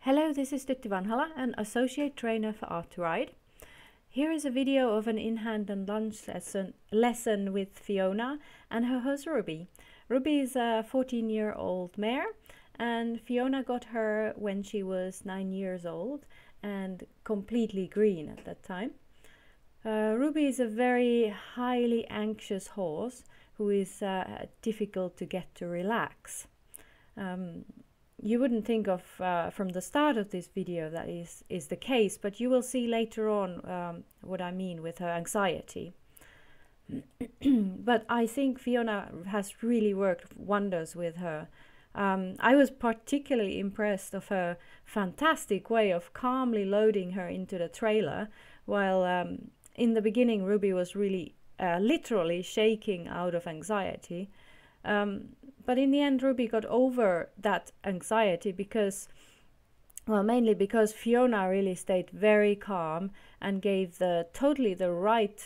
Hello, this is Tytti, an associate trainer for Art2Ride. Here is a video of an in-hand and lunge lesson with Fiona and her horse Ruby. Ruby is a 14-year-old mare and Fiona got her when she was 9 years old and completely green at that time. Ruby is a very highly anxious horse who is difficult to get to relax. You wouldn't think of from the start of this video that is the case, but you will see later on what I mean with her anxiety. But I think Fiona has really worked wonders with her. I was particularly impressed of her fantastic way of calmly loading her into the trailer, while in the beginning Ruby was really literally shaking out of anxiety. But in the end, Ruby got over that anxiety because, well, mainly because Fiona really stayed very calm and gave totally the right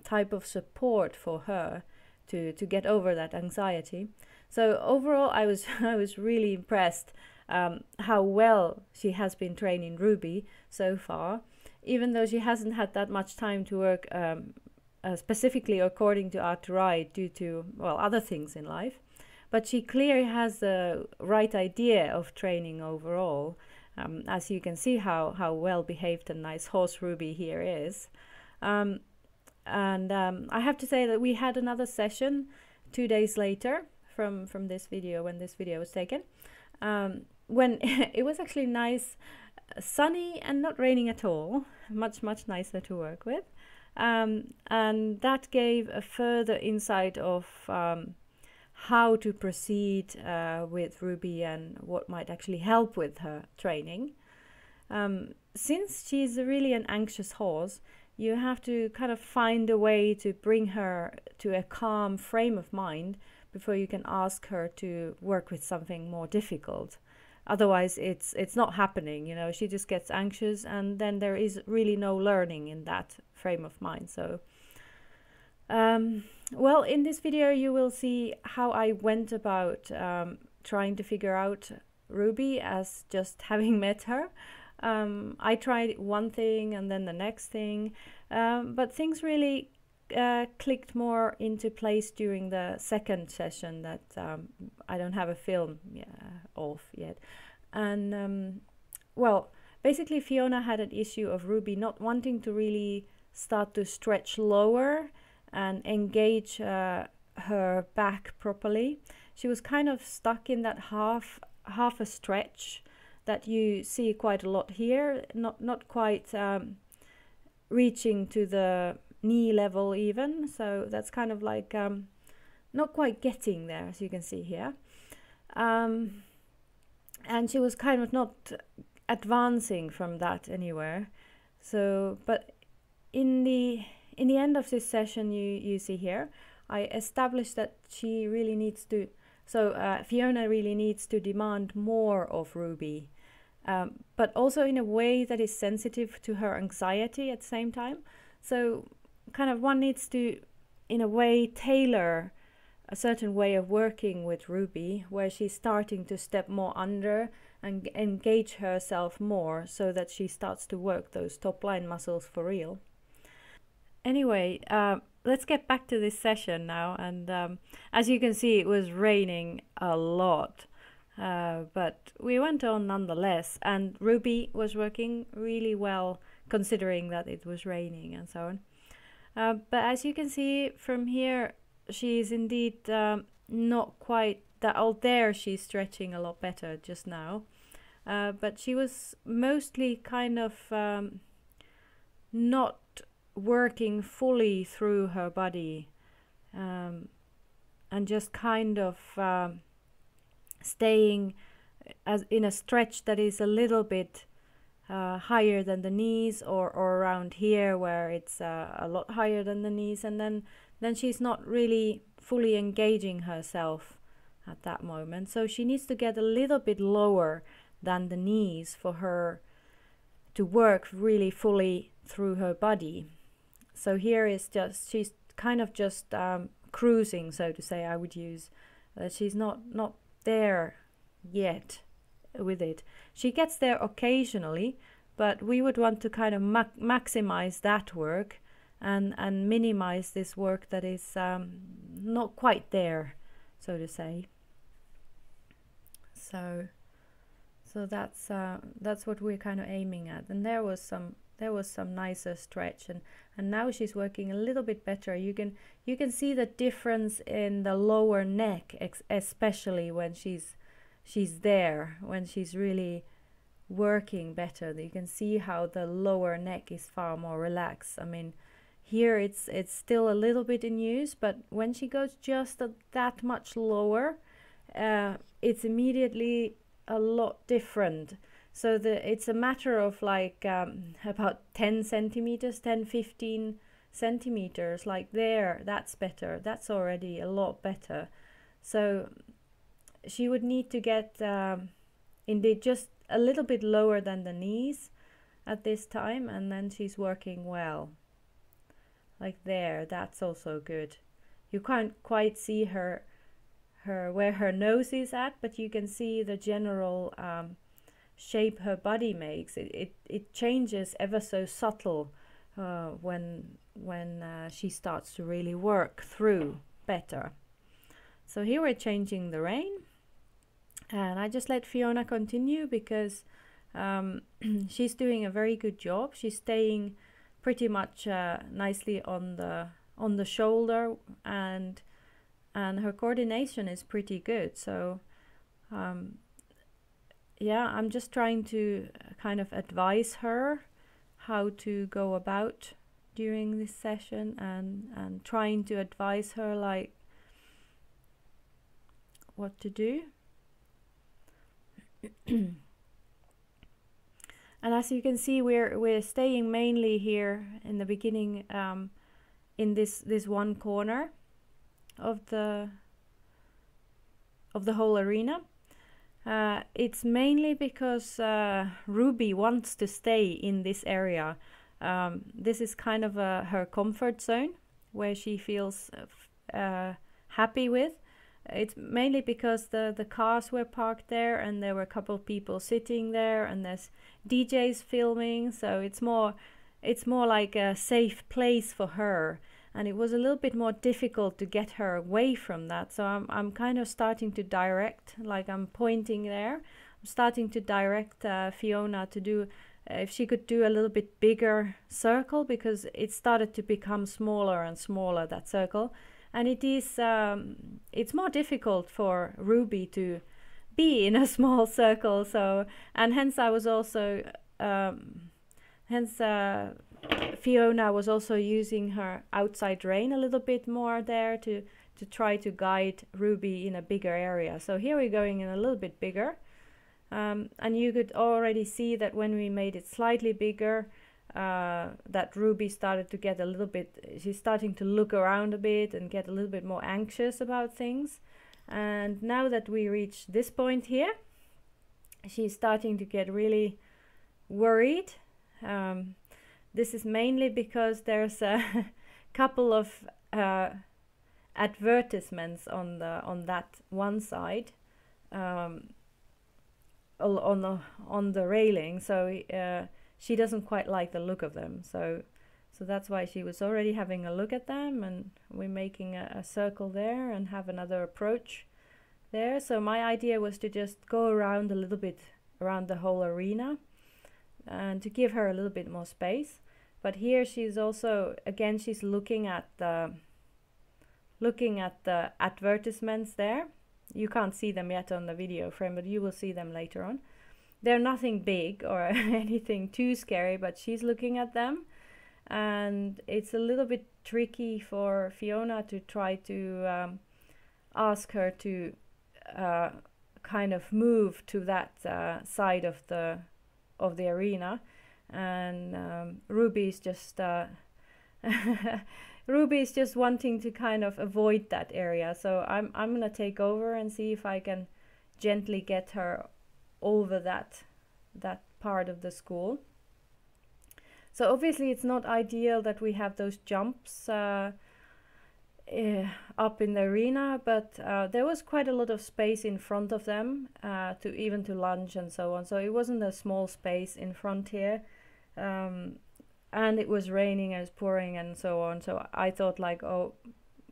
type of support for her to get over that anxiety. So overall, I was really impressed how well she has been training Ruby so far, even though she hasn't had that much time to work specifically according to Art2Ride due to, well, other things in life. But she clearly has the right idea of training overall, as you can see how well behaved and nice horse Ruby here is. I have to say that we had another session 2 days later from this video, when this video was taken, when it was actually nice, sunny and not raining at all, much nicer to work with. And that gave a further insight of how to proceed with Ruby and what might actually help with her training. Since she's really an anxious horse, you have to kind of find a way to bring her to a calm frame of mind before you can ask her to work with something more difficult. Otherwise it's not happening, you know. She just gets anxious and then there is really no learning in that frame of mind. So well, in this video you will see how I went about trying to figure out Ruby as just having met her. I tried one thing and then the next thing, but things really clicked more into place during the second session that I don't have a film of yet. And well, basically Fiona had an issue of Ruby not wanting to really start to stretch lower and engage her back properly. She was kind of stuck in that half a stretch that you see quite a lot here, not quite reaching to the knee level even. So that's kind of like not quite getting there, as you can see here. And she was kind of not advancing from that anywhere. So, but in the end of this session, you see here, I established that she really needs to, Fiona really needs to demand more of Ruby, but also in a way that is sensitive to her anxiety at the same time. So kind of one needs to, in a way, tailor a certain way of working with Ruby, where she's starting to step more under and engage herself more so that she starts to work those top line muscles for real. Anyway, let's get back to this session now, and as you can see, it was raining a lot, but we went on nonetheless, and Ruby was working really well considering that it was raining and so on. But as you can see from here, she is indeed not quite that old. There she's stretching a lot better just now, but she was mostly kind of not working fully through her body, and just kind of staying as in a stretch that is a little bit higher than the knees, or around here where it's a lot higher than the knees, and then she's not really fully engaging herself at that moment. So she needs to get a little bit lower than the knees for her to work really fully through her body. So here is just, she's kind of just cruising, so to say, I would use. She's not there yet with it. She gets there occasionally, but we would want to kind of maximize that work and minimize this work that is not quite there, so to say. So that's what we're kind of aiming at. And there was some nicer stretch, and now she's working a little bit better. You can see the difference in the lower neck, especially when she's there, when she's really working better. You can see how the lower neck is far more relaxed. I mean, here it's still a little bit in use, but when she goes just that much lower, it's immediately a lot different. So it's a matter of like about 10 centimeters, 10-15 centimeters, like there, that's better. That's already a lot better. So she would need to get indeed just a little bit lower than the knees at this time, and then she's working well. Like there, that's also good. You can't quite see her where her nose is at, but you can see the general shape her body makes. It changes ever so subtle when she starts to really work through better. So here we're changing the rein, and I just let Fiona continue because she's doing a very good job. She's staying pretty much nicely on the shoulder, and her coordination is pretty good. So yeah, I'm just trying to kind of advise her how to go about during this session, and trying to advise her like what to do. And as you can see, we're staying mainly here in the beginning in this one corner of the whole arena. It's mainly because Ruby wants to stay in this area. This is kind of her comfort zone, where she feels happy with. It's mainly because the cars were parked there, and there were a couple of people sitting there, and there's DJs filming, so it's more like a safe place for her. And it was a little bit more difficult to get her away from that. So I'm kind of starting to direct, like I'm pointing there. I'm starting to direct Fiona to do, if she could do a little bit bigger circle, because it started to become smaller and smaller, that circle. And it is, it's more difficult for Ruby to be in a small circle. So, and hence I was also, Fiona was also using her outside rein a little bit more there to try to guide Ruby in a bigger area. So here we're going in a little bit bigger. And you could already see that when we made it slightly bigger, that Ruby started to get a little bit, she's starting to look around a bit and get a little bit more anxious about things. And now that we reach this point here, she's starting to get really worried. This is mainly because there's a couple of advertisements on that one side, on the railing. So she doesn't quite like the look of them. So that's why she was already having a look at them, and we're making a circle there and have another approach there. So my idea was to just go around a little bit around the whole arena, and to give her a little bit more space. But here she's also, again, she's looking at the advertisements there. You can't see them yet on the video frame, but you will see them later on. They're nothing big or anything too scary, but she's looking at them, and it's a little bit tricky for Fiona to try to ask her to kind of move to that side of the arena. And Ruby's just Ruby's just wanting to kind of avoid that area. So I'm gonna take over and see if I can gently get her over that part of the school. So obviously it's not ideal that we have those jumps up in the arena, but there was quite a lot of space in front of them to lunge and so on. So it wasn't a small space in front here, and it was raining and it's pouring and so on. So I thought like, oh,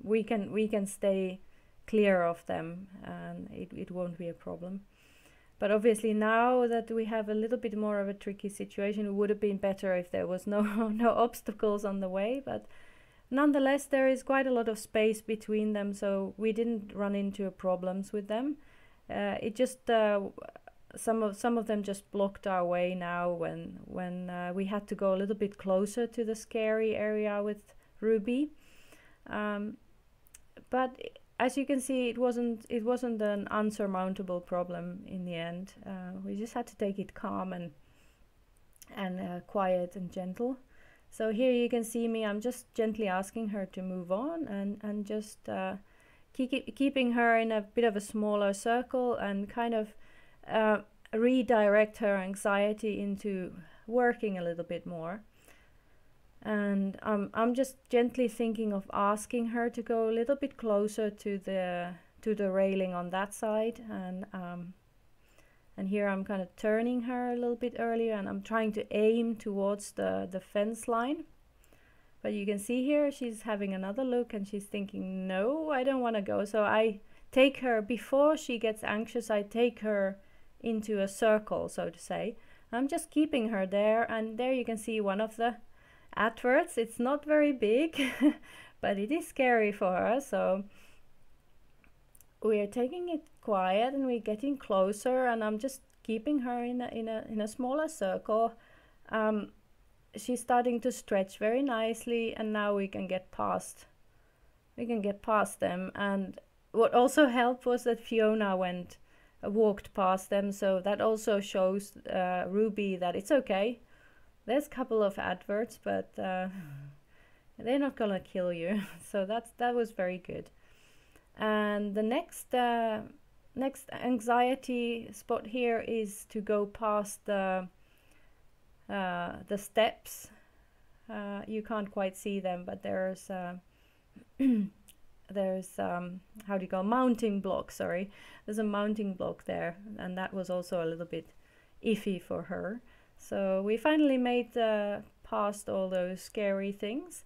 we can stay clear of them, and it won't be a problem. But obviously now that we have a little bit more of a tricky situation, it would have been better if there was no obstacles on the way. But nonetheless, there is quite a lot of space between them, so we didn't run into problems with them. It just some of them just blocked our way now when we had to go a little bit closer to the scary area with Ruby. But as you can see, it wasn't an unsurmountable problem in the end. We just had to take it calm and quiet and gentle. So here you can see me, I'm just gently asking her to move on and just keeping her in a bit of a smaller circle and kind of redirect her anxiety into working a little bit more. And I'm just gently thinking of asking her to go a little bit closer to the railing on that side, and here I'm kind of turning her a little bit earlier, and I'm trying to aim towards the fence line. But you can see here she's having another look and she's thinking, no, I don't want to go. So I take her, before she gets anxious, I take her into a circle, so to say. I'm just keeping her there, and there you can see one of the adverts. It's not very big, but it is scary for her. So we are taking it quiet and we're getting closer, and I'm just keeping her in a smaller circle. She's starting to stretch very nicely, and now we can get past them. And what also helped was that Fiona walked past them, so that also shows Ruby that it's okay. There's a couple of adverts, but they're not gonna kill you. So that was very good. And the next anxiety spot here is to go past the steps. You can't quite see them, but there's how do you call, mounting block, sorry. There's a mounting block there, and that was also a little bit iffy for her. So we finally made past all those scary things,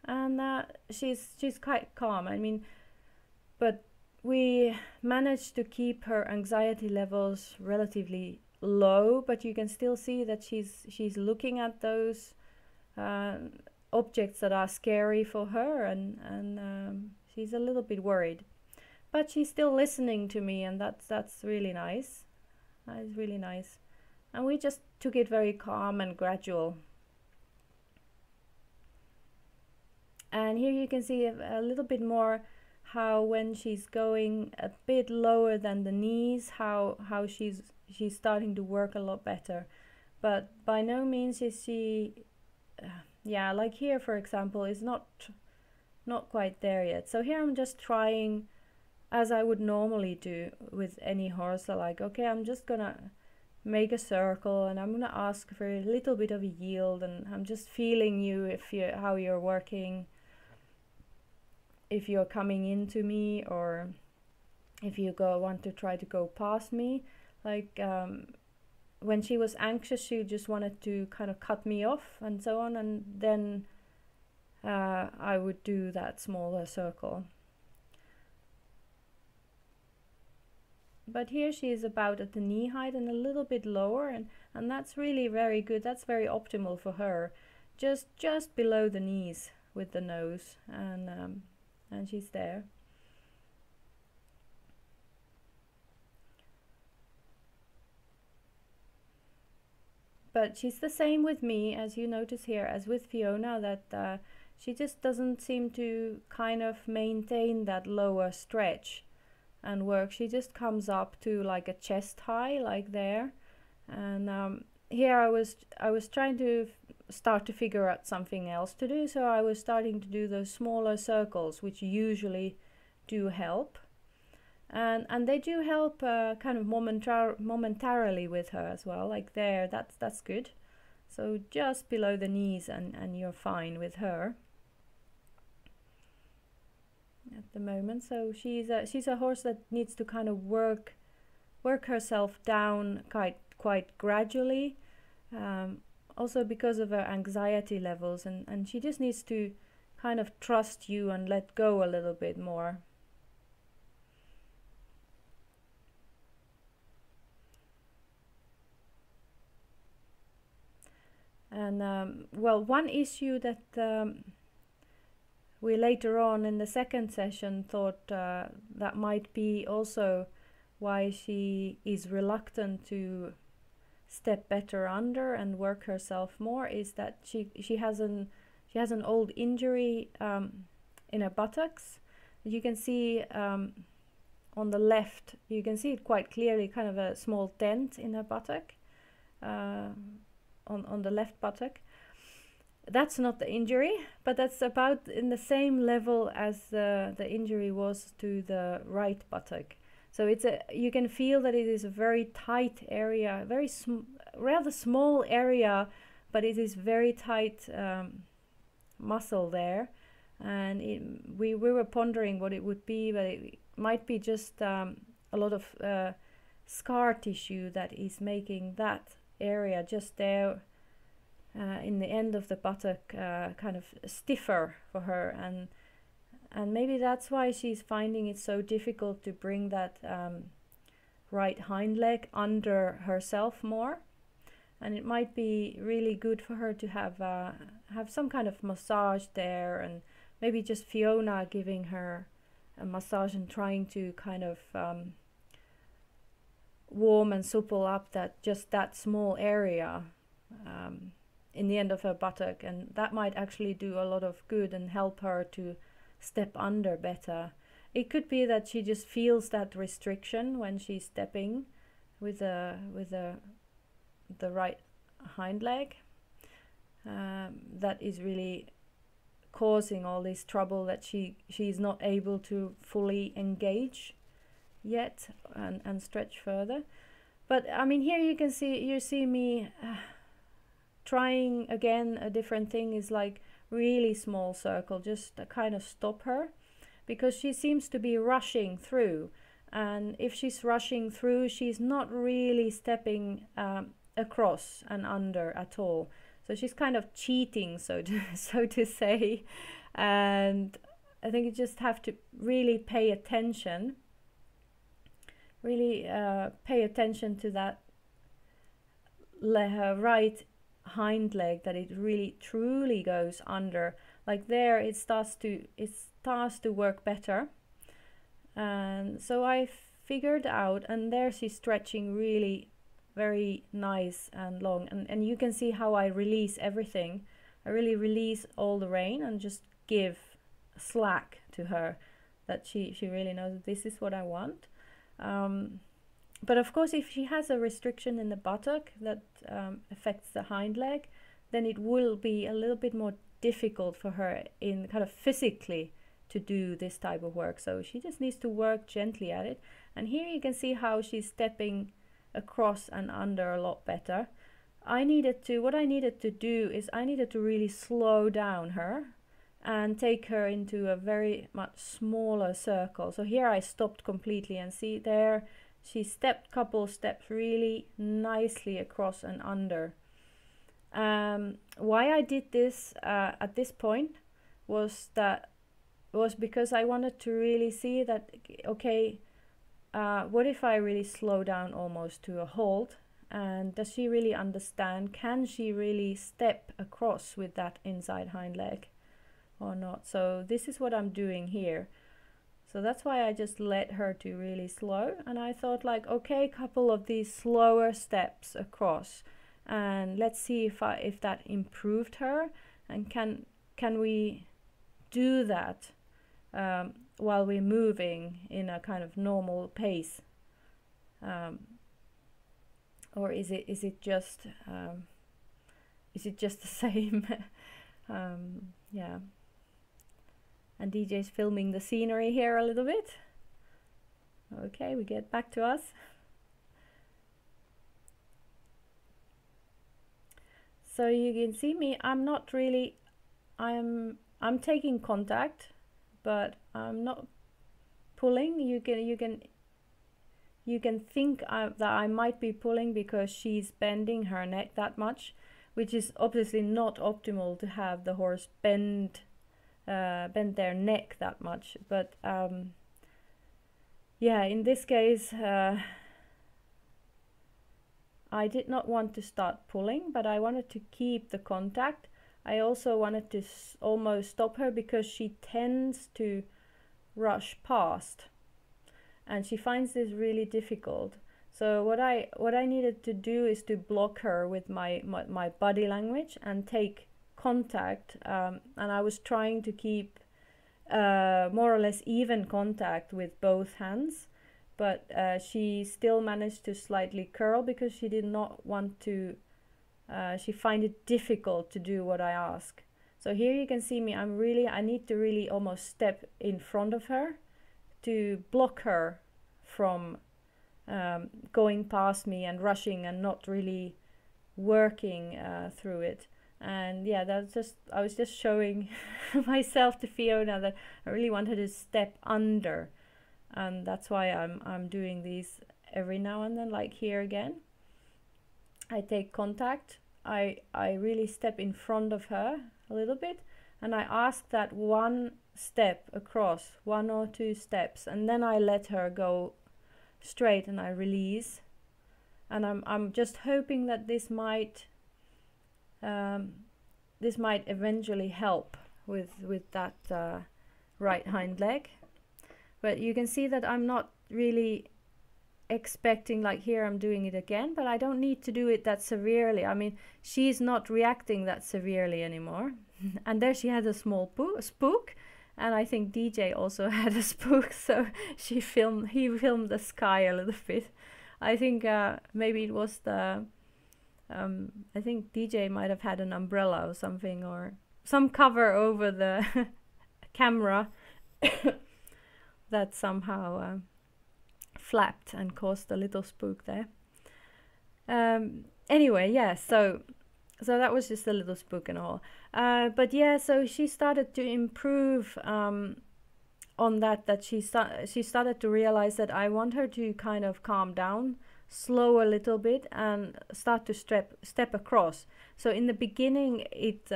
and she's quite calm. I mean, but we managed to keep her anxiety levels relatively low, but you can still see that she's looking at those objects that are scary for her, and she's a little bit worried. But she's still listening to me, and that's really nice. That is really nice. And we just took it very calm and gradual. And here you can see a little bit more how when she's going a bit lower than the knees, how she's starting to work a lot better. But by no means is she, yeah, like here for example, is not quite there yet. So here I'm just trying, as I would normally do with any horse, like, okay, I'm just gonna make a circle and I'm gonna ask for a little bit of a yield, and I'm just feeling you, how you're working, if you're coming into me, or if you want to try to go past me. Like when she was anxious, she just wanted to kind of cut me off and so on, and then I would do that smaller circle. But here she is about at the knee height and a little bit lower, and that's really very good. That's very optimal for her. Just below the knees with the nose, and she's there. But she's the same with me, as you notice here, as with Fiona, that she just doesn't seem to kind of maintain that lower stretch and work. She just comes up to like a chest high, like there. And here I was trying to start to figure out something else to do, so I was starting to do those smaller circles, which usually do help, and they do help kind of momentarily with her as well, like there. That's good. So just below the knees, and you're fine with her. at the moment. So she's a horse that needs to kind of work herself down quite gradually, also because of her anxiety levels, and she just needs to kind of trust you and let go a little bit more. And well, one issue that we later on in the second session thought that might be also why she is reluctant to step better under and work herself more is that she has an old injury in her buttocks. You can see on the left, you can see it quite clearly, kind of a small dent in her buttock, on the left buttock. That's not the injury, but that's about in the same level as the injury was to the right buttock. So you can feel that it is a very tight area, rather small area, but it is very tight muscle there. And we were pondering what it would be, but it might be just a lot of scar tissue that is making that area just there in the end of the buttock kind of stiffer for her, and maybe that's why she's finding it so difficult to bring that right hind leg under herself more. And it might be really good for her to have some kind of massage there, and maybe just Fiona giving her a massage and trying to kind of warm and supple up that small area in the end of her buttock, and that might actually do a lot of good and help her to step under better. It could be that she just feels that restriction when she's stepping with the right hind leg, that is really causing all this trouble, that she's not able to fully engage yet and stretch further. But I mean, here you see me trying again a different thing, is like really small circle, just to kind of stop her, because she seems to be rushing through, and if she's rushing through, she's not really stepping across and under at all. So she's kind of cheating, so to say. And I think you just have to really pay attention, to that right hind leg, that it really truly goes under. Like there, it starts to work better. And so I figured out, and there she's stretching really very nice and long, and you can see how I release everything. I really release all the rein and just give slack to her, that she really knows that this is what I want. But of course, if she has a restriction in the buttock that affects the hind leg, then it will be a little bit more difficult for her in kind of physically to do this type of work. So she just needs to work gently at it. And here you can see how she's stepping across and under a lot better. What I needed to do is I needed to really slow down her and take her into a very much smaller circle. So here I stopped completely, and see there she stepped couple steps really nicely across and under. Why I did this at this point was because I wanted to really see that, okay, what if I really slow down almost to a halt, and does she really understand? Can she really step across with that inside hind leg or not? So this is what I'm doing here. So that's why I just let her to really slow, and I thought, like, okay, couple of these slower steps across, and let's see if that improved her, and can we do that while we're moving in a kind of normal pace, or is it just the same? Yeah. And DJ's filming the scenery here a little bit. Okay, we get back to us. So you can see me, I'm taking contact but I'm not pulling. You can think that I might be pulling because she's bending her neck that much, which is obviously not optimal to have the horse bend their neck that much. But yeah, in this case, I did not want to start pulling, but I wanted to keep the contact. I also wanted to almost stop her because she tends to rush past, and she finds this really difficult. So what I needed to do is to block her with my body language and take contact, and I was trying to keep more or less even contact with both hands, but she still managed to slightly curl because she did not want to, she find it difficult to do what I ask. So here you can see me, I need to really almost step in front of her to block her from going past me and rushing and not really working through it. And yeah, that's just, I was just showing myself to Fiona that I really wanted to step under, and that's why I'm doing these every now and then. Like here again, I take contact, I really step in front of her a little bit, and I ask that one step across, 1 or 2 steps, and then I let her go straight and I release. And I'm just hoping that this might eventually help with that right hind leg. But you can see that I'm not really expecting, like here I'm doing it again, but I don't need to do it that severely. I mean, she's not reacting that severely anymore. And there she had a small spook, and I think DJ also had a spook, so he filmed the sky a little bit. I think maybe it was the I think DJ might have had an umbrella or something, or some cover over the camera that somehow flapped and caused a little spook there. Anyway, yeah, so that was just a little spook and all. But yeah, so she started to improve on that she started to realize that I want her to kind of calm down, slow a little bit, and start to step across. So in the beginning it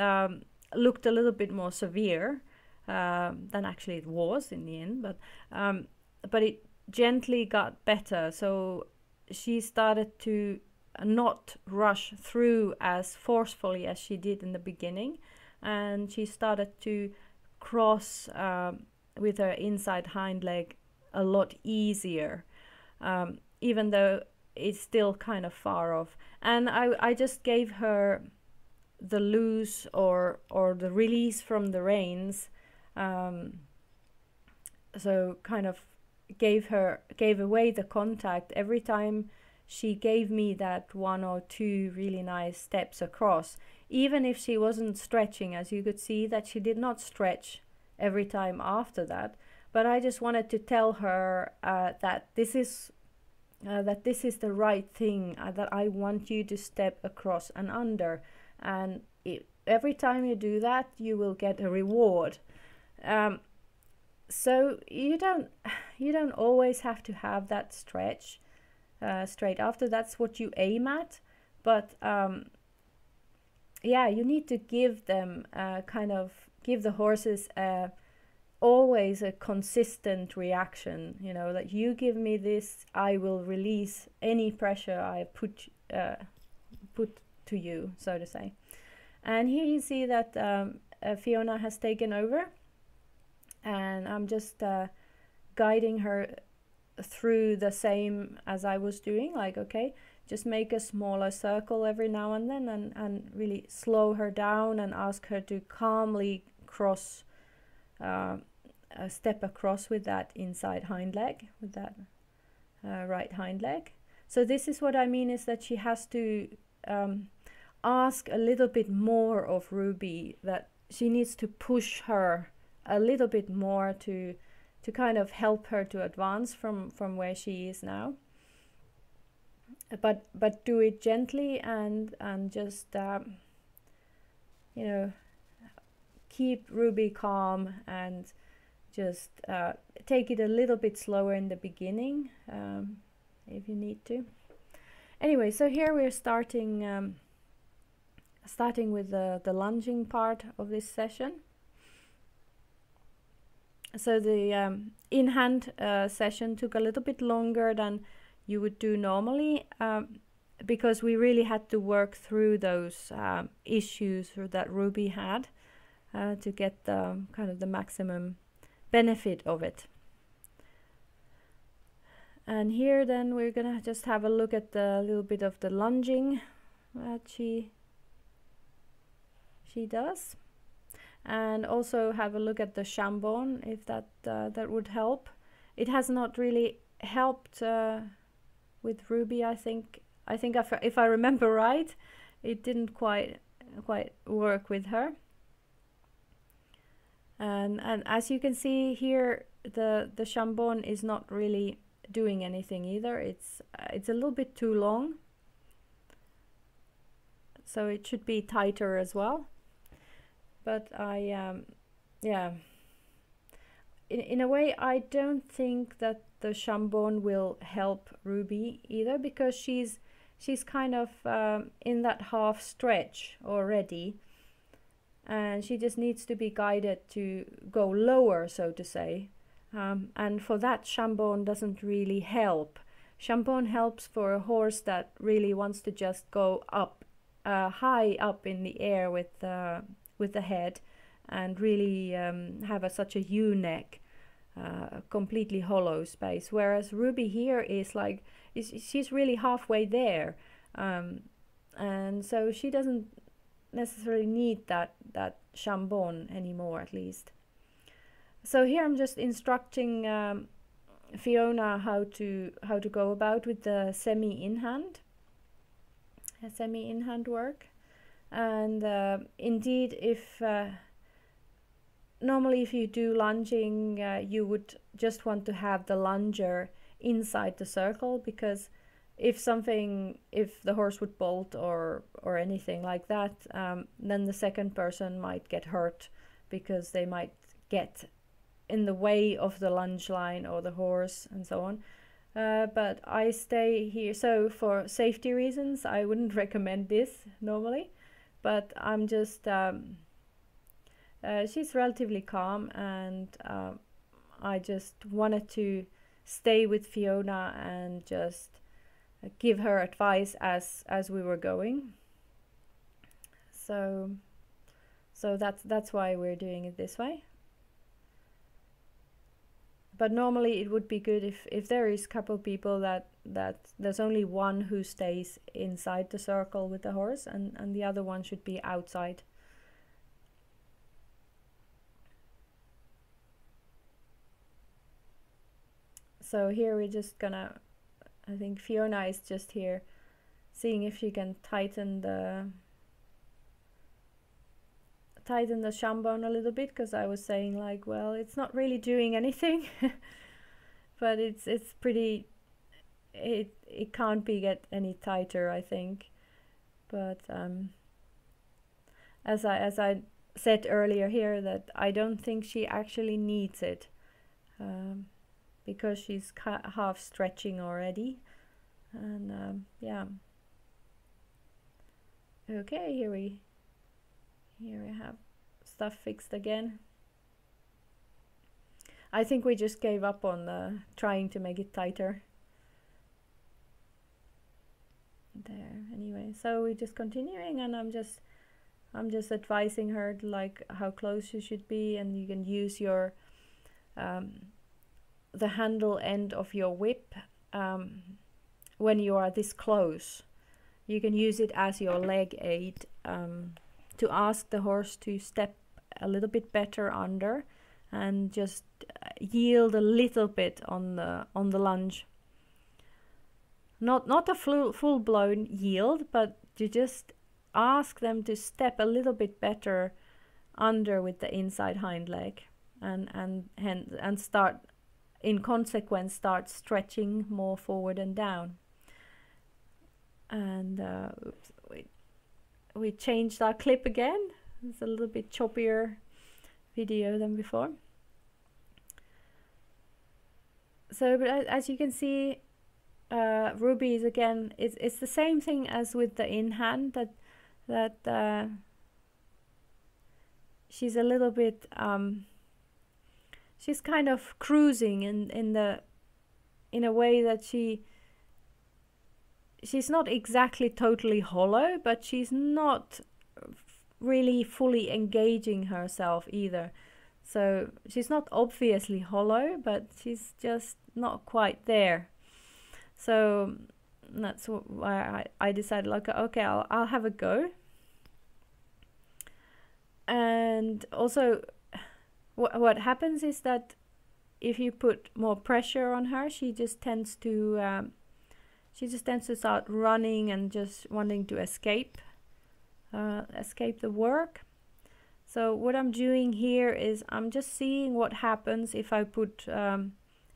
looked a little bit more severe than actually it was in the end, but it gently got better. So she started to not rush through as forcefully as she did in the beginning, and she started to cross with her inside hind leg a lot easier, even though it's still kind of far off. And I just gave her the loose or the release from the reins, so kind of gave away the contact every time she gave me that 1 or 2 really nice steps across, even if she wasn't stretching. As you could see, that she did not stretch every time after that, but I just wanted to tell her that this is the right thing, that I want you to step across and under, and every time you do that you will get a reward. So you don't always have to have that stretch straight after. That's what you aim at, but yeah, you need to give them give the horses always a consistent reaction, you know, that you give me this, I will release any pressure I put to you, so to say. And here you see that Fiona has taken over, and I'm just guiding her through the same as I was doing, like, okay, just make a smaller circle every now and then, and really slow her down and ask her to calmly cross, step across with that inside hind leg, with that right hind leg. So this is what I mean, is that she has to ask a little bit more of Ruby, that she needs to push her a little bit more to kind of help her to advance from where she is now. But do it gently, and just you know, keep Ruby calm, and just take it a little bit slower in the beginning if you need to. Anyway, so here we're starting with the lunging part of this session. So the in-hand session took a little bit longer than you would do normally, because we really had to work through those issues that Ruby had to get the kind of the maximum benefit of it. And here then we're gonna just have a look at the little bit of the lunging that she does, and also have a look at the Chambon, if that would help. It has not really helped with Ruby, I think. If I remember right, it didn't quite work with her. And as you can see here, the Chambon is not really doing anything either. It's a little bit too long, so it should be tighter as well. But yeah, in a way I don't think that the Chambon will help Ruby either, because she's kind of in that half stretch already, and she just needs to be guided to go lower, so to say. And for that, Chambon doesn't really help. Chambon helps for a horse that really wants to just go up, high up in the air with the head, and really have such a U-neck, completely hollow space. Whereas Ruby here is like, she's really halfway there, and so she doesn't necessarily need that Chambon anymore, at least. So here I'm just instructing Fiona how to go about with the semi-in-hand work. And indeed, if normally if you do lunging, you would just want to have the lunger inside the circle, because if the horse would bolt or anything like that, then the second person might get hurt, because they might get in the way of the lunge line or the horse and so on. But I stay here, so for safety reasons I wouldn't recommend this normally, but I'm just she's relatively calm, and I just wanted to stay with Fiona and just give her advice as we were going. So that's why we're doing it this way. But normally it would be good if there is a couple people that there's only one who stays inside the circle with the horse, and the other one should be outside. So here we're just gonna, I think Fiona is just here seeing if she can tighten the Chambon a little bit, because I was saying like, well, it's not really doing anything, but it's pretty, it can't get any tighter, I think. But as I said earlier here, that I don't think she actually needs it, because she's half stretching already. And yeah, okay, here we have stuff fixed again. I think we just gave up on trying to make it tighter. There, anyway, so we're just continuing, and I'm just advising her to, like, how close you should be, and you can use your the handle end of your whip when you are this close. You can use it as your leg aid, to ask the horse to step a little bit better under, and just yield a little bit on the lunge. Not a full-blown yield, but you just ask them to step a little bit better under with the inside hind leg, and start, in consequence, start stretching more forward and down. And oops, we changed our clip again. It's a little bit choppier video than before. So, but as you can see, Ruby is again, it's the same thing as with the in hand, that she's a little bit, she's kind of cruising in a way that she's not exactly totally hollow, but she's not really fully engaging herself either. So she's not obviously hollow, but she's just not quite there. So that's why I decided, like, okay, I'll have a go. And also what happens is that if you put more pressure on her, she just tends to start running and just wanting to escape the work. So what I'm doing here is I'm just seeing what happens if I put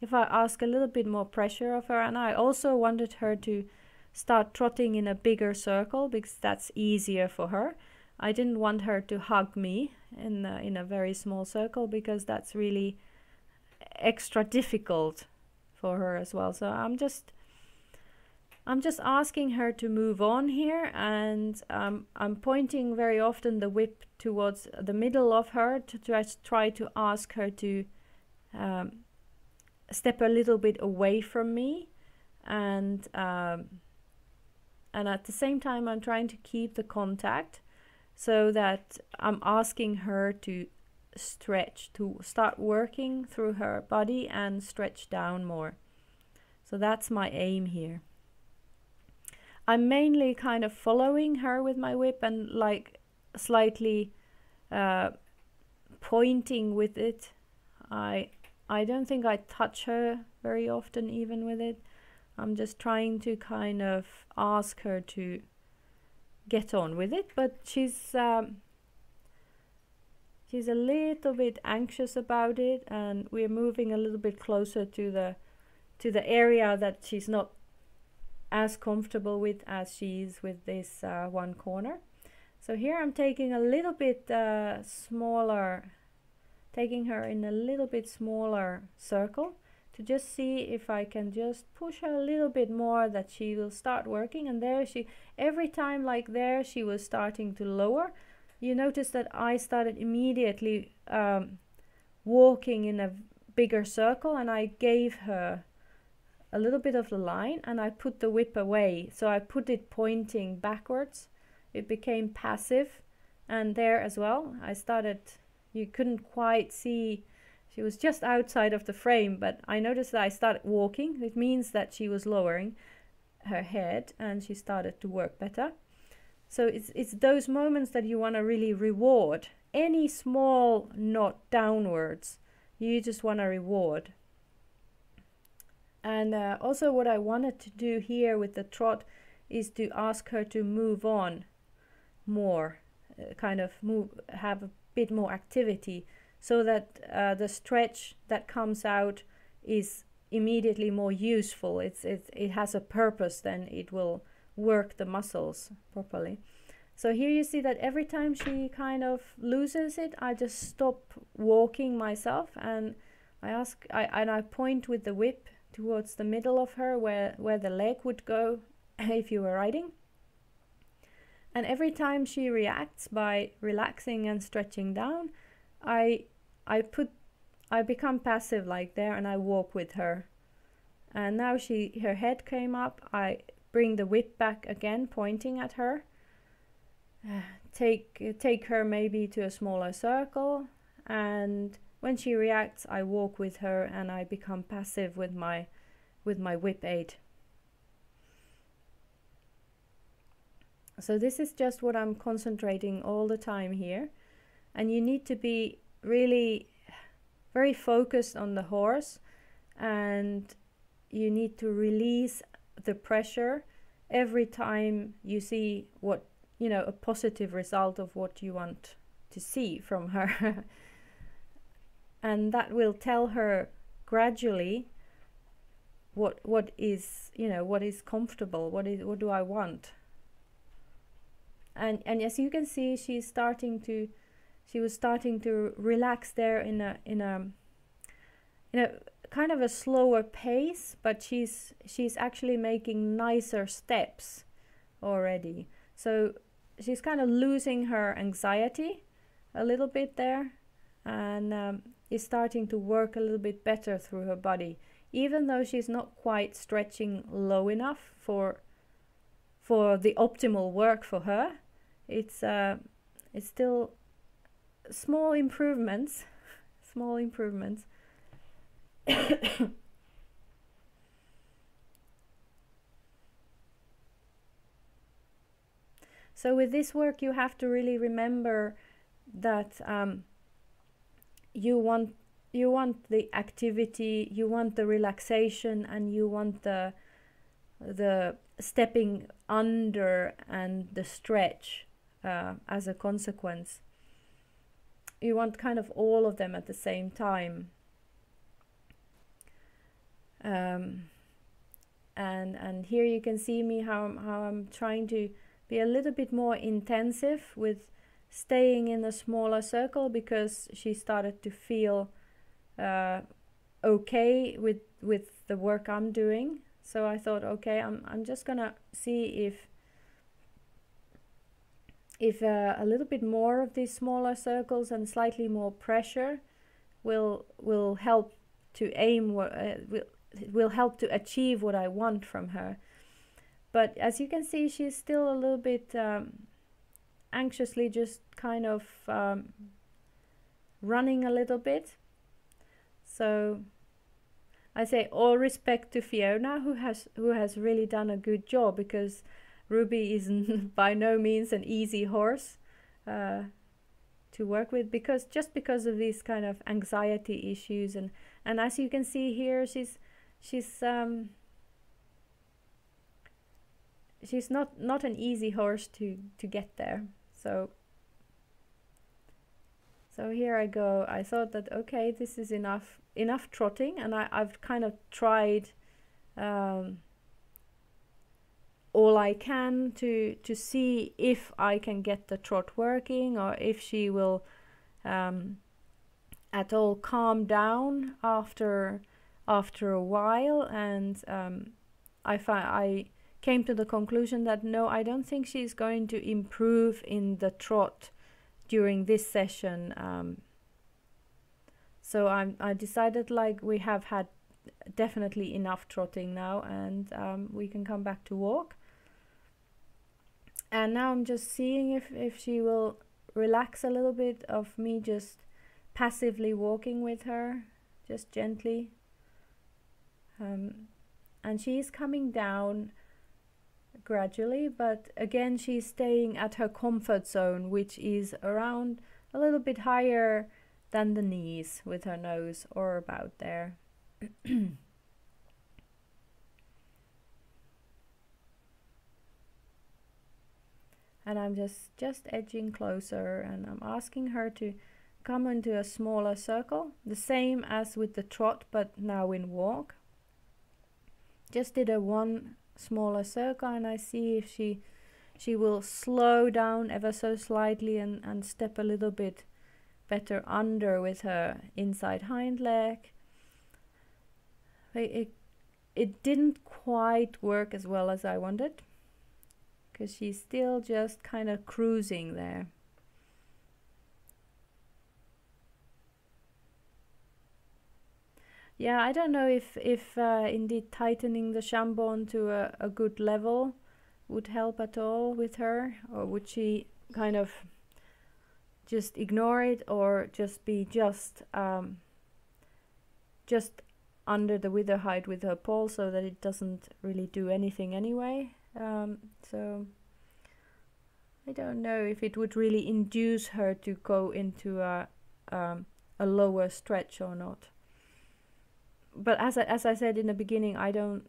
if I ask a little bit more pressure of her. And I also wanted her to start trotting in a bigger circle because that's easier for her. I didn't want her to hug me in a very small circle because that's really extra difficult for her as well. So I'm just asking her to move on here, and I'm pointing very often the whip towards the middle of her to just try to ask her to step a little bit away from me, and at the same time I'm trying to keep the contact, so that I'm asking her to stretch, to start working through her body and stretch down more. So that's my aim here. I'm mainly kind of following her with my whip and like slightly pointing with it. I don't think I touch her very often even with it. I'm just trying to kind of ask her to get on with it, but she's a little bit anxious about it, and we're moving a little bit closer to the area that she's not as comfortable with as she is with this one corner. So here I'm taking a little bit smaller, taking her in a little bit smaller circle to just see if I can just push her a little bit more, that she will start working. And there she, every time like there, she was starting to lower. You notice that I started immediately walking in a bigger circle, and I gave her a little bit of the line and I put the whip away. So I put it pointing backwards. It became passive, and there as well I started, you couldn't quite see, she was just outside of the frame, but I noticed that I started walking. It means that she was lowering her head and she started to work better. So it's those moments that you want to really reward. Any small nod downwards, you just want to reward. And also what I wanted to do here with the trot is to ask her to move on more, kind of move, have a bit more activity, so that the stretch that comes out is immediately more useful. It has a purpose, then it will work the muscles properly. So here you see that every time she kind of loses it, I just stop walking myself, and I point with the whip towards the middle of her, where the leg would go if you were riding. And every time she reacts by relaxing and stretching down, I become passive like there, and I walk with her. And now her head came up, I bring the whip back again, pointing at her. Take her maybe to a smaller circle, and when she reacts, I walk with her and I become passive with my whip aid. So this is just what I'm concentrating all the time here. And you need to be really very focused on the horse, and you need to release the pressure every time you see what, you know, a positive result of what you want to see from her. And that will tell her gradually what is, you know, what is comfortable, what do I want. And as you can see, she was starting to relax there in a kind of a slower pace, but she's actually making nicer steps already. So she's kind of losing her anxiety a little bit there, and is starting to work a little bit better through her body, even though she's not quite stretching low enough for the optimal work for her. It's still small improvements. Small improvements. So with this work, you have to really remember that you want the activity, you want the relaxation, and you want the stepping under and the stretch as a consequence. You want kind of all of them at the same time. And here you can see me how I'm trying to be a little bit more intensive with staying in a smaller circle, because she started to feel okay with the work I'm doing. So I thought, okay, I'm just gonna see if a little bit more of these smaller circles and slightly more pressure will help to aim will help to achieve what I want from her. But as you can see, she's still a little bit anxiously just kind of running a little bit. So I say all respect to Fiona, who has really done a good job, because Ruby is by no means an easy horse to work with, because of these kind of anxiety issues, and as you can see here, she's not an easy horse to get there. So here I go. I thought that, okay, this is enough trotting, and I've kind of tried all I can to see if I can get the trot working, or if she will at all calm down after a while. And I came to the conclusion that no, I don't think she's going to improve in the trot during this session. So I decided, like, we have had definitely enough trotting now, and we can come back to walk. And now I'm just seeing if she will relax a little bit of me just passively walking with her, just gently. And she's coming down gradually, but again she's staying at her comfort zone, which is around a little bit higher than the knees with her nose, or about there. And I'm just edging closer, and I'm asking her to come into a smaller circle, the same as with the trot, but now in walk. Just did a one smaller circle, and I see if she will slow down ever so slightly and step a little bit better under with her inside hind leg. It didn't quite work as well as I wanted, because she's still just kind of cruising there. Yeah, I don't know if indeed tightening the jambon to a good level would help at all with her, or would she kind of just ignore it, or just be just under the wither height with her pole, so that it doesn't really do anything anyway. So I don't know if it would really induce her to go into a lower stretch or not. But as I said in the beginning, I don't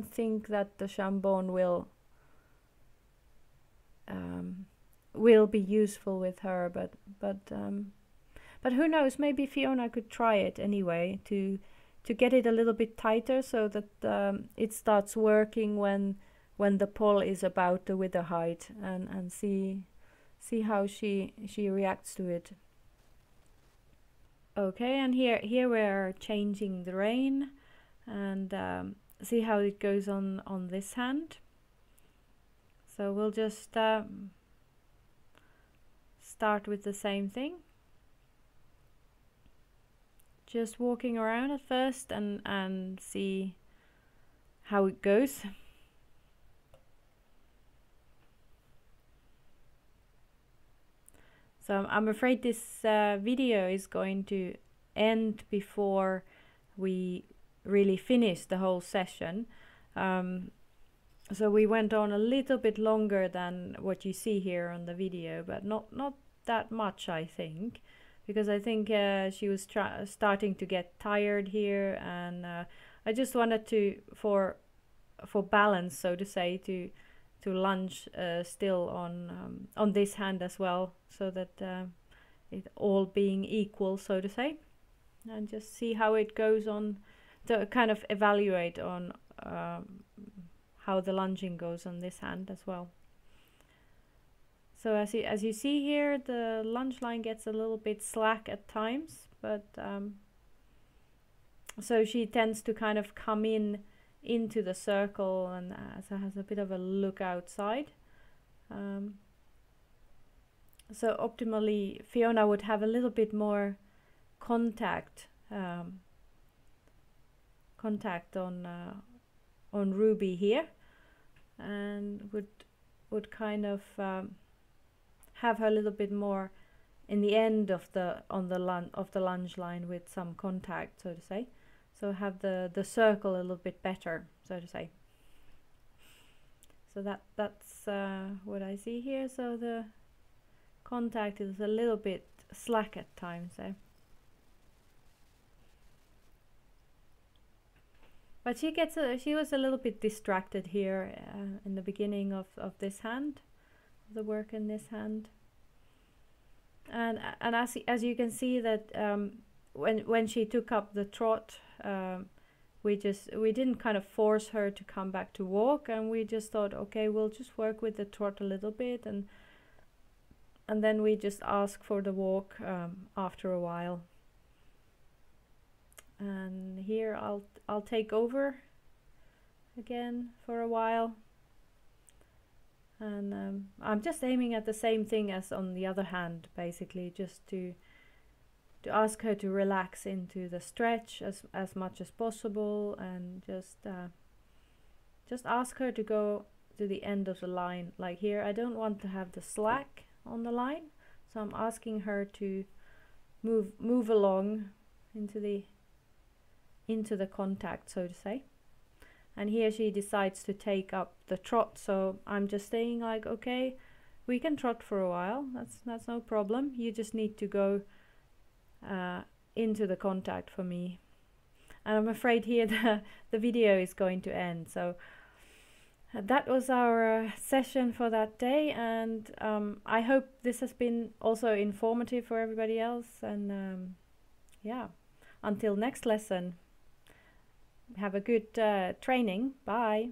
think that the jambon will be useful with her. But who knows? Maybe Fiona could try it anyway to get it a little bit tighter, so that it starts working when the pole is about the wither height, and see how she reacts to it. Okay, and here we're changing the rein, and see how it goes on this hand. So we'll just start with the same thing, just walking around at first and see how it goes. So I'm afraid this video is going to end before we really finish the whole session. So we went on a little bit longer than what you see here on the video, but not that much, I think, because I think she was starting to get tired here, and I just wanted to, for balance, so to say, to lunge still on this hand as well, so that it all being equal, so to say, and just see how it goes on, to kind of evaluate on how the lunging goes on this hand as well. So as you see here, the lunge line gets a little bit slack at times, but so she tends to kind of come into the circle and so has a bit of a look outside. So optimally, Fiona would have a little bit more contact on Ruby here, and would kind of have her a little bit more in the end of the lunge line with some contact, so to say. So have the circle a little bit better, so to say. So that's what I see here. So the contact is a little bit slack at times there. But she was a little bit distracted here in the beginning of this hand, the work in this hand. And as you can see that when she took up the trot, we didn't kind of force her to come back to walk, and we just thought, okay, we'll just work with the trot a little bit, and then we just ask for the walk after a while. And here I'll take over again for a while, and I'm just aiming at the same thing as on the other hand, basically just to ask her to relax into the stretch as much as possible, and just ask her to go to the end of the line. Like here, I don't want to have the slack on the line, so I'm asking her to move along into the contact, so to say. And here she decides to take up the trot, so I'm just saying, like, okay, we can trot for a while, that's no problem, you just need to go into the contact for me. And I'm afraid here the video is going to end. So that was our session for that day, and I hope this has been also informative for everybody else. And yeah, until next lesson, have a good training. Bye.